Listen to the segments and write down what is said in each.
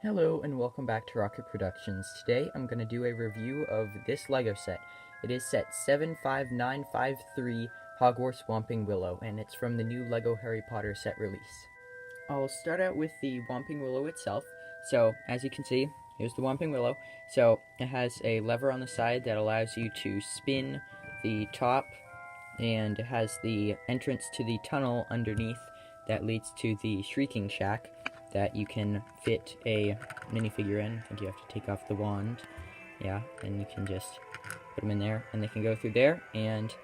Hello and welcome back to Rocket Productions. Today I'm going to do a review of this LEGO set. It is set 75953 Hogwarts Whomping Willow, and it's from the new LEGO Harry Potter set release. I'll start out with the Whomping Willow itself. So, as you can see, here's the Whomping Willow. So, it has a lever on the side that allows you to spin the top, and it has the entrance to the tunnel underneath that leads to the Shrieking Shack that you can fit a minifigure in. I think you have to take off the wand. Yeah, and you can just put them in there, and they can go through there. And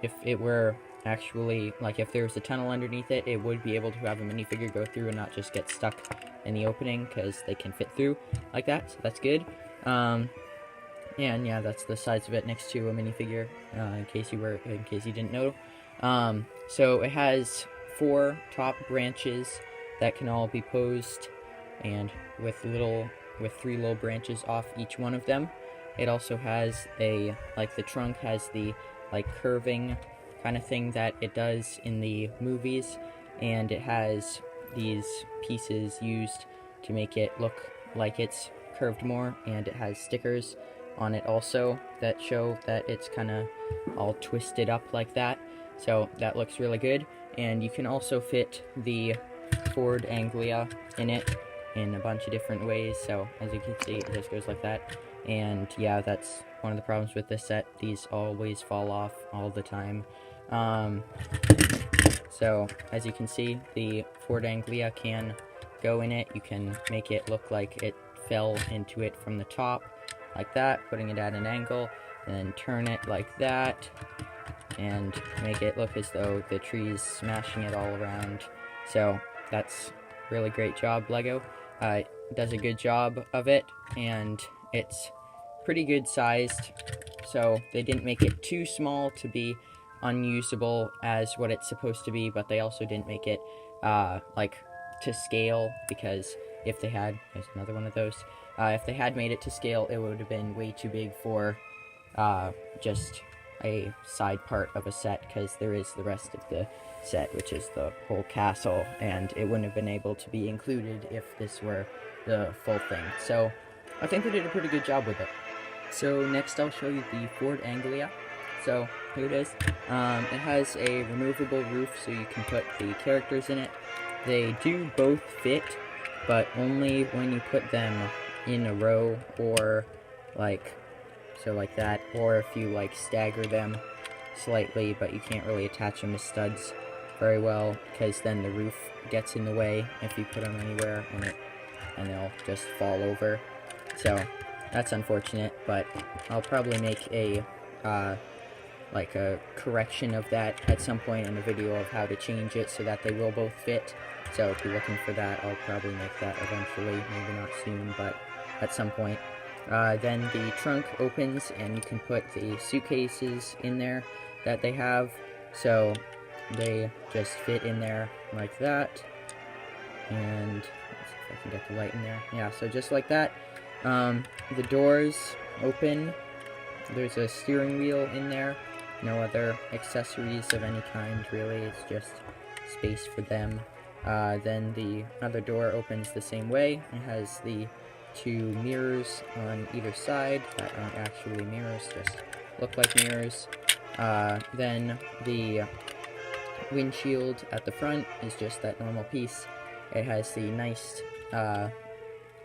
if it were actually, like, if there was a tunnel underneath it, it would be able to have a minifigure go through and not just get stuck in the opening, because they can fit through like that, so that's good. And yeah, that's the size of it next to a minifigure, in case you didn't know. So it has 4 top branches that can all be posed, and with 3 little branches off each one of them. It also has the trunk has the curving kind of thing that it does in the movies, and it has these pieces used to make it look like it's curved more, and it has stickers on it also that show that it's kind of all twisted up like that, so that looks really good. And you can also fit the forward anglia in it in a bunch of different ways, so as you can see, it just goes like that. And yeah, that's one of the problems with this set. These always fall off all the time. So as you can see, the forward anglia can go in it. You can make it look like it fell into it from the top like that, putting it at an angle, and then turn it like that and make it look as though the tree's smashing it all around. So that's really great job, LEGO. It does a good job of it, and it's pretty good sized, so they didn't make it too small to be unusable as what it's supposed to be, but they also didn't make it to scale, because if they had, there's another one of those, if they had made it to scale, it would have been way too big for just a side part of a set, because there is the rest of the set, which is the whole castle, and it wouldn't have been able to be included if this were the full thing. So I think they did a pretty good job with it. So next I'll show you the forward anglia. So here it is. It has a removable roof, so you can put the characters in it. They do both fit, but only when you put them in a row, or like that, or if you stagger them slightly, but you can't really attach them to studs very well, because then the roof gets in the way if you put them anywhere, and they'll just fall over. So that's unfortunate, but I'll probably make a correction of that at some point in a video of how to change it so that they will both fit. So if you're looking for that, I'll probably make that eventually, maybe not soon, but at some point. Then the trunk opens, and you can put the suitcases in there that they have, so they just fit in there like that. And let's see if I can get the light in there. Yeah, so just like that. The doors open. There's a steering wheel in there. No other accessories of any kind, really. It's just space for them. Then the other door opens the same way. It has the 2 mirrors on either side that aren't actually mirrors, just look like mirrors. Then the windshield at the front is just that normal piece. It has the nice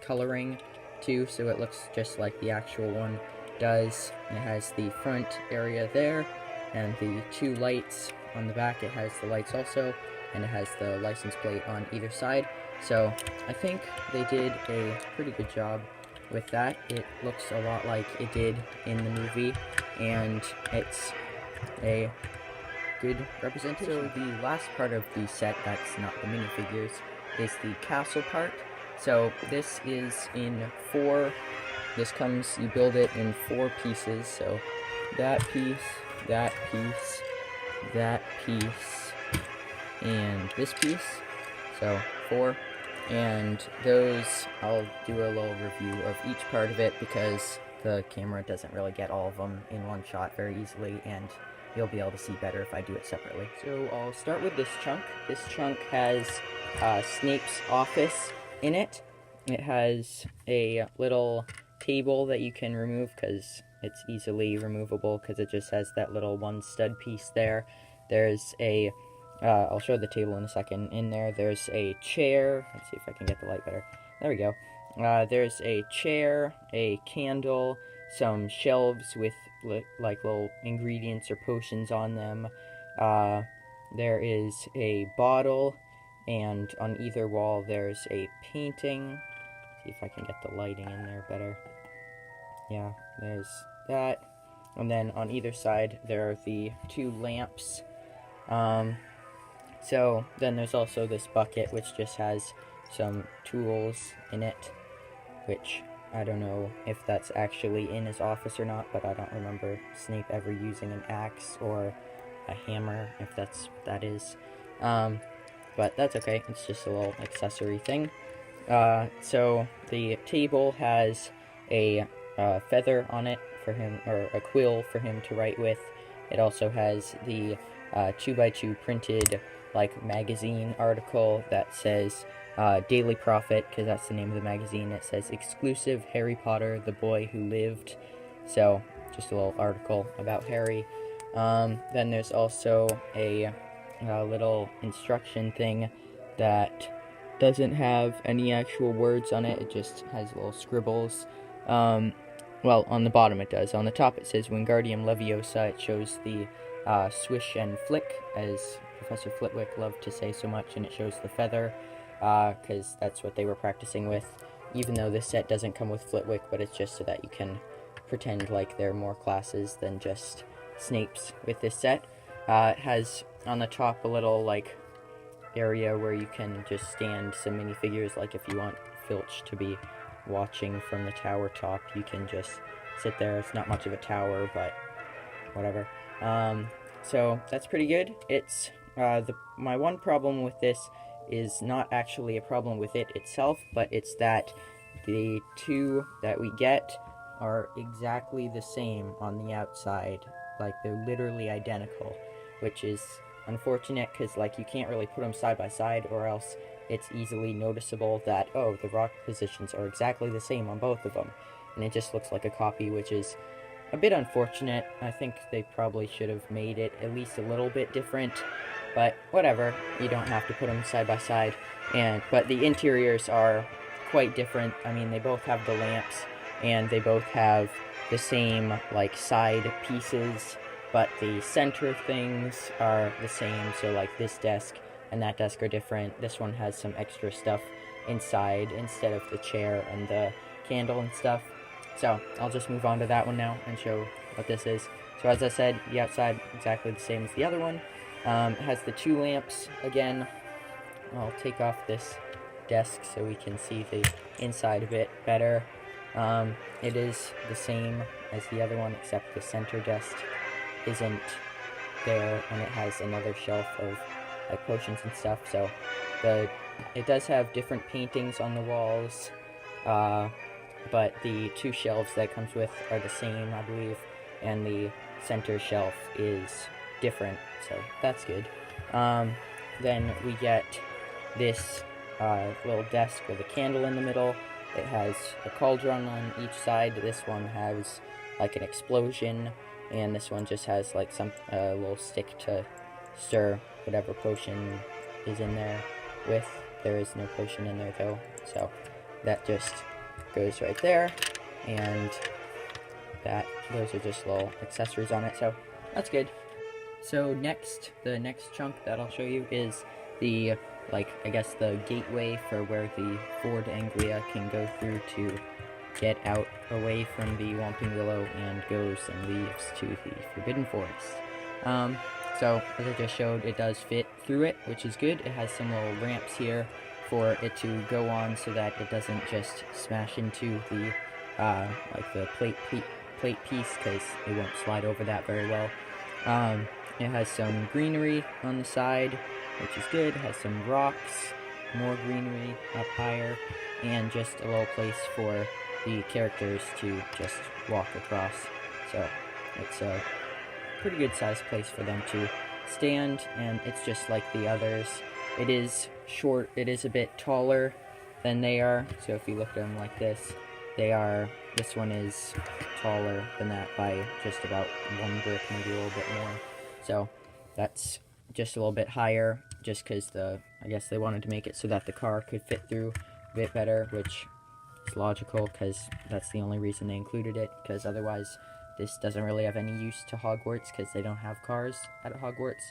coloring too, so it looks just like the actual one does. It has the front area there, and the 2 lights on the back. It has the lights also, and it has the license plate on either side. So I think they did a pretty good job with that. It looks a lot like it did in the movie, and it's a good representation. So the last part of the set that's not the minifigures is the castle part. So this is in 4, you build it in 4 pieces, so that piece, that piece, that piece, and this piece, so 4. And those, I'll do a little review of each part of it, because the camera doesn't really get all of them in one shot very easily, and you'll be able to see better if I do it separately. So I'll start with this chunk. This chunk has Snape's office in it, it has a little table that you can remove because it's easily removable because it just has that little one stud piece there. There's a, I'll show the table in a second. In there's a chair. Let's see if I can get the light better. There we go. There's a chair, a candle, some shelves with like little ingredients or potions on them. There is a bottle, and on either wall there's a painting. See if I can get the lighting in there better. Yeah, there's that. And then on either side there are the two lamps. So then there's also this bucket which just has some tools in it, which I don't know if that's actually in his office or not, but I don't remember Snape ever using an axe or a hammer, if that's what that is. But that's okay, it's just a little accessory thing. So the table has a feather on it for him, or a quill for him to write with. It also has the 2x2 printed like magazine article that says Daily Prophet, because that's the name of the magazine. It says exclusive Harry Potter, the boy who lived. So just a little article about Harry. Then there's also a little instruction thing that doesn't have any actual words on it. It just has little scribbles. Well, on the bottom it does. On the top it says Wingardium Leviosa. It shows the swish and flick, as Professor Flitwick loved to say so much, and it shows the feather, because that's what they were practicing with, even though this set doesn't come with Flitwick, but it's just so that you can pretend like there are more classes than just Snape's with this set. It has on the top a little like area where you can just stand some minifigures, like if you want Filch to be watching from the tower top, you can just sit there. It's not much of a tower, but whatever. So that's pretty good. It's my one problem with this is not actually a problem with it itself, but it's that the two that we get are exactly the same on the outside. Like, they're literally identical, which is unfortunate because, like, you can't really put them side by side, or else it's easily noticeable that, oh, the rock positions are exactly the same on both of them, and it just looks like a copy, which is a bit unfortunate. I think they probably should have made it at least a little bit different, but whatever, you don't have to put them side by side. But the interiors are quite different. I mean, they both have the lamps, and they both have the same, like, side pieces, but the center things are the same. So, like, this desk and that desk are different. This one has some extra stuff inside instead of the chair and the candle and stuff. So I'll just move on to that one now and show what this is. So as I said, the outside exactly the same as the other one. It has the two lamps again. I'll take off this desk so we can see the inside of it better. It is the same as the other one, except the center desk isn't there, and it has another shelf of like potions and stuff. So it does have different paintings on the walls, but the two shelves that it comes with are the same, I believe, and the center shelf is different, so that's good. Then we get this little desk with a candle in the middle. It has a cauldron on each side. This one has like an explosion, and this one just has like some little stick to stir whatever potion is in there with. There is no potion in there though, so that just goes right there, and those are just little accessories on it, so that's good. So the next chunk that I'll show you is the, like, I guess the gateway for where the Ford Anglia can go through to get out away from the Whomping Willow and goes and leaves to the Forbidden Forest. So, as I just showed, it does fit through it, which is good. It has some little ramps here for it to go on so that it doesn't just smash into the, like the plate piece, because it won't slide over that very well. It has some greenery on the side, which is good. It has some rocks, more greenery up higher, and just a little place for the characters to just walk across. So it's a pretty good sized place for them to stand, and it's just like the others. It is short, it is a bit taller than they are. So if you look at them like this one is taller than that by just about one brick, maybe a little bit more. So that's just a little bit higher, just because I guess they wanted to make it so that the car could fit through a bit better, which is logical, because that's the only reason they included it, because otherwise this doesn't really have any use to Hogwarts, because they don't have cars at Hogwarts,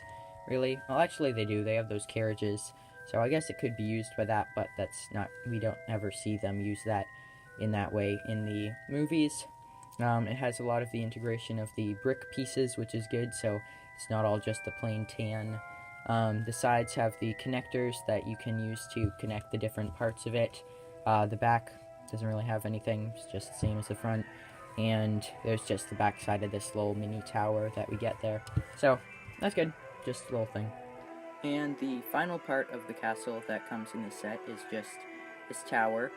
really. Well, actually they do, they have those carriages, so I guess it could be used for that, but that's not, we don't ever see them use that in that way in the movies. It has a lot of the integration of the brick pieces, which is good, so it's not all just the plain tan. The sides have the connectors that you can use to connect the different parts of it. The back doesn't really have anything, it's just the same as the front. And there's just the back side of this little mini tower that we get there. So, that's good, just a little thing. And the final part of the castle that comes in this set is just this tower.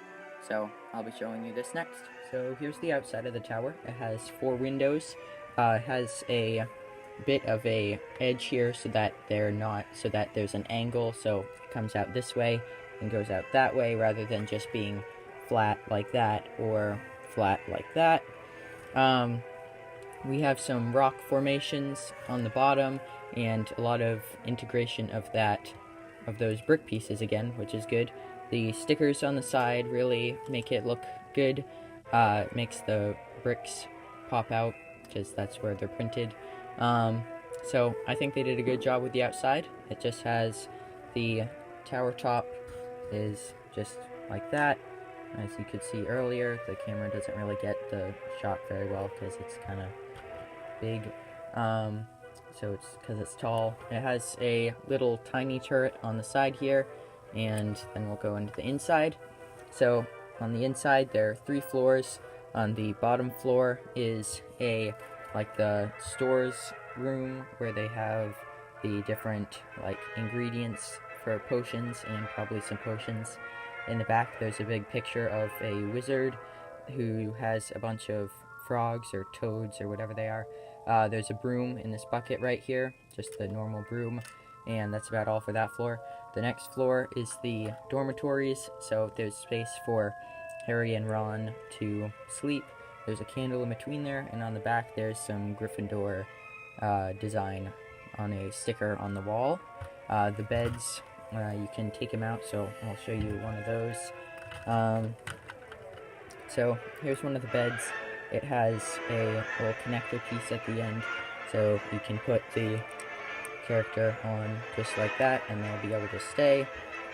So, I'll be showing you this next. So, here's the outside of the tower. It has 4 windows. It has a bit of a edge here so that there's an angle, so it comes out this way and goes out that way, rather than just being flat like that or flat like that. We have some rock formations on the bottom and a lot of integration of those brick pieces again, which is good. The stickers on the side really make it look good. Makes the bricks pop out, because that's where they're printed. So I think they did a good job with the outside. It just has the tower top is just like that. As you could see earlier, the camera doesn't really get the shot very well because it's kind of big. So it's because it's tall. It has a little tiny turret on the side here, and then we'll go into the inside. So on the inside there are 3 floors. On the bottom floor is the stores room where they have the different ingredients for potions, and probably some potions. In the back there's a big picture of a wizard who has a bunch of frogs or toads or whatever they are. There's a broom in this bucket right here, just the normal broom, and that's about all for that floor. The next floor is the dormitories, so there's space for Harry and Ron to sleep. There's a candle in between there, and on the back there's some Gryffindor design on a sticker on the wall. The beds, you can take them out, so I'll show you one of those. So here's one of the beds. It has a little connector piece at the end, so you can put the character on just like that, and they'll be able to stay.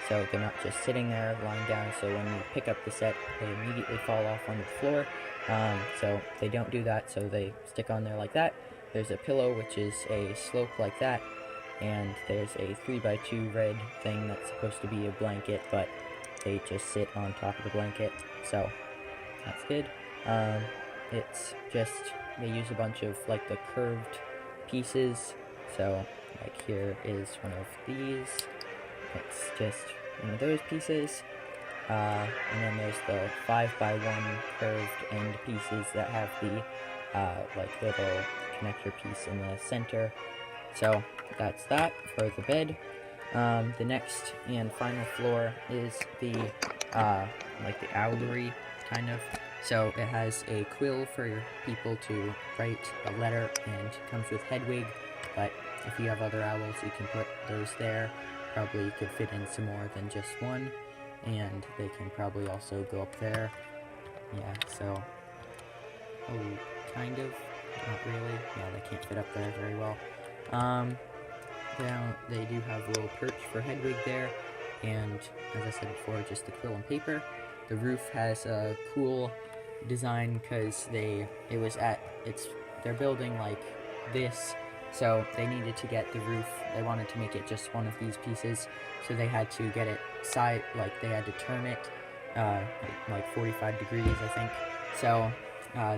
So they're not just sitting there lying down, so when you pick up the set, they immediately fall off onto the floor. So they don't do that, so they stick on there like that. There's a pillow, which is a slope like that, and there's a 3x2 red thing that's supposed to be a blanket, but they just sit on top of the blanket, so that's good. It's just, they use a bunch of the curved pieces, so here is one of these. It's just one of those pieces, and then there's the 5x1 curved end pieces that have the little connector piece in the center. So that's that for the bed. The next and final floor is the the owlery kind of. So it has a quill for your people to write a letter, and it comes with Hedwig, but if you have other owls, you can put those there. Probably could fit in some more than just one, and they can probably also go up there. Yeah, so, kind of, not really. Yeah, they can't fit up there very well. Now, they do have a little perch for Hedwig there, and as I said before, just the quill and paper. The roof has a cool design because they're building like this, so they needed to get the roof. They wanted to make it just one of these pieces, so they had to get it they had to turn it 45 degrees, I think. So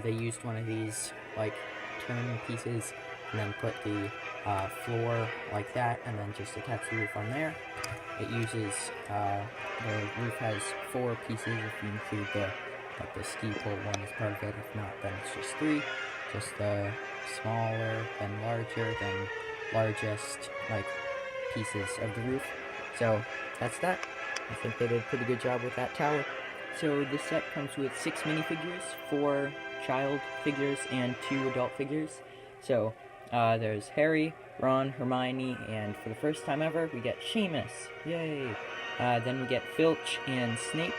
they used one of these turn pieces, and then put the floor like that, and then just attach the roof on there. It uses the roof has 4 pieces if you include the ski pole one as part of it. If not, then it's just 3. Just the smaller, then larger, then largest pieces of the roof. So that's that. I think they did a pretty good job with that tower. So this set comes with 6 minifigures, 4 child figures, and 2 adult figures. So there's Harry, Ron, Hermione, and for the first time ever, we get Seamus. Yay! Then we get Filch and Snape.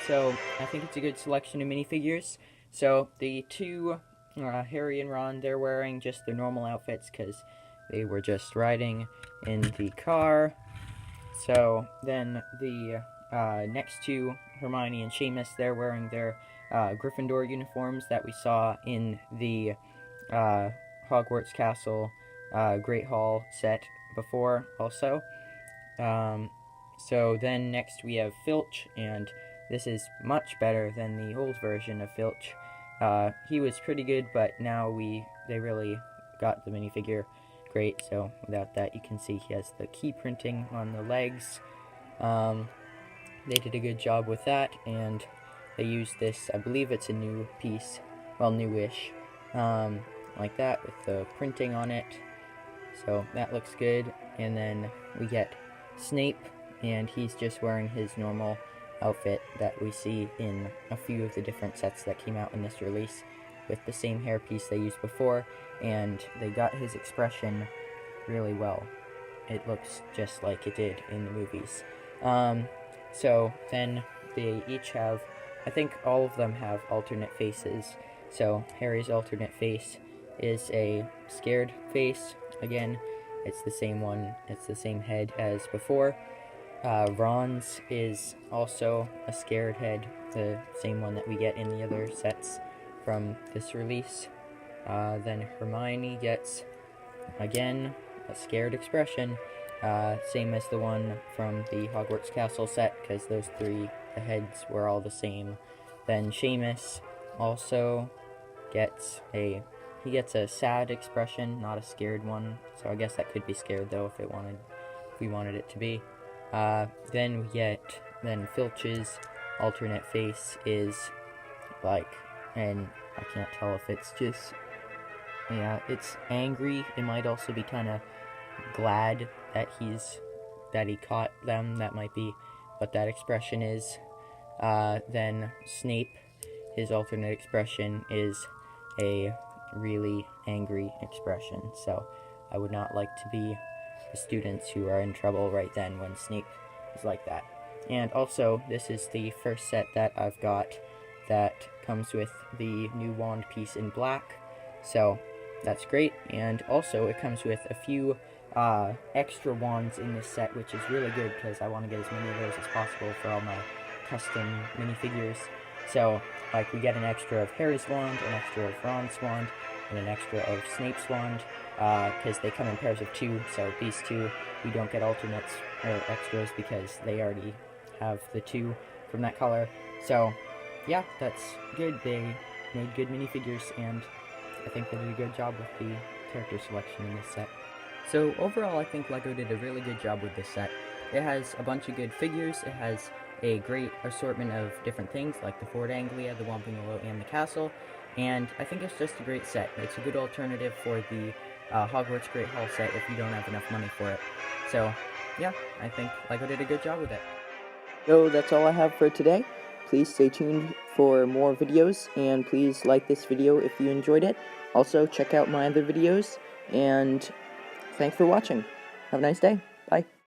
So I think it's a good selection of minifigures. So the two, Harry and Ron, they're wearing just their normal outfits because they were just riding in the car. So then the next two, Hermione and Seamus, they're wearing their Gryffindor uniforms that we saw in the Hogwarts Castle Great Hall set before also. So then next we have Filch, and this is much better than the old version of Filch. He was pretty good, but now they really got the minifigure great. So without that, you can see he has the key printing on the legs. They did a good job with that, and they used this, I believe it's a new piece, well, newish, like that with the printing on it. So that looks good. And then we get Snape, and he's just wearing his normal outfit that we see in a few of the different sets that came out in this release, with the same hairpiece they used before, and they got his expression really well. It looks just like it did in the movies. So then they each have, I think all of them have alternate faces. So Harry's alternate face is a scared face. Again, it's the same one, it's the same head as before. Ron's is also a scared head, the same one that we get in the other sets from this release. Then Hermione gets, again, a scared expression, same as the one from the Hogwarts Castle set, because those three, the heads were all the same. Then Seamus also gets a sad expression, not a scared one, so I guess that could be scared though if we wanted it to be. Then Filch's alternate face is like, and I can't tell if it's just, yeah, it's angry. It might also be kind of glad that he caught them. That might be what that expression is. Then Snape, his alternate expression is a really angry expression. So I would not like to be the students who are in trouble right then when Snape is like that. And also, this is the first set that I've got that comes with the new wand piece in black, so that's great. And also, it comes with a few extra wands in this set, which is really good because I want to get as many of those as possible for all my custom minifigures. So, like, we get an extra of Harry's wand, an extra of Ron's wand, and an extra of Snape's wand, because they come in pairs of 2, so these 2, we don't get alternates or extras because they already have the 2 from that color. So, yeah, that's good. They made good minifigures, and I think they did a good job with the character selection in this set. So, overall, I think LEGO did a really good job with this set. It has a bunch of good figures, it has a great assortment of different things, like the Fort Anglia, the Whomping Willow, and the castle, and I think it's just a great set. It's a good alternative for the Hogwarts Great Hall set if you don't have enough money for it. So, yeah, I think LEGO did a good job with it. So that's all I have for today. Please stay tuned for more videos, and please like this video if you enjoyed it. Also, check out my other videos, and thanks for watching. Have a nice day. Bye.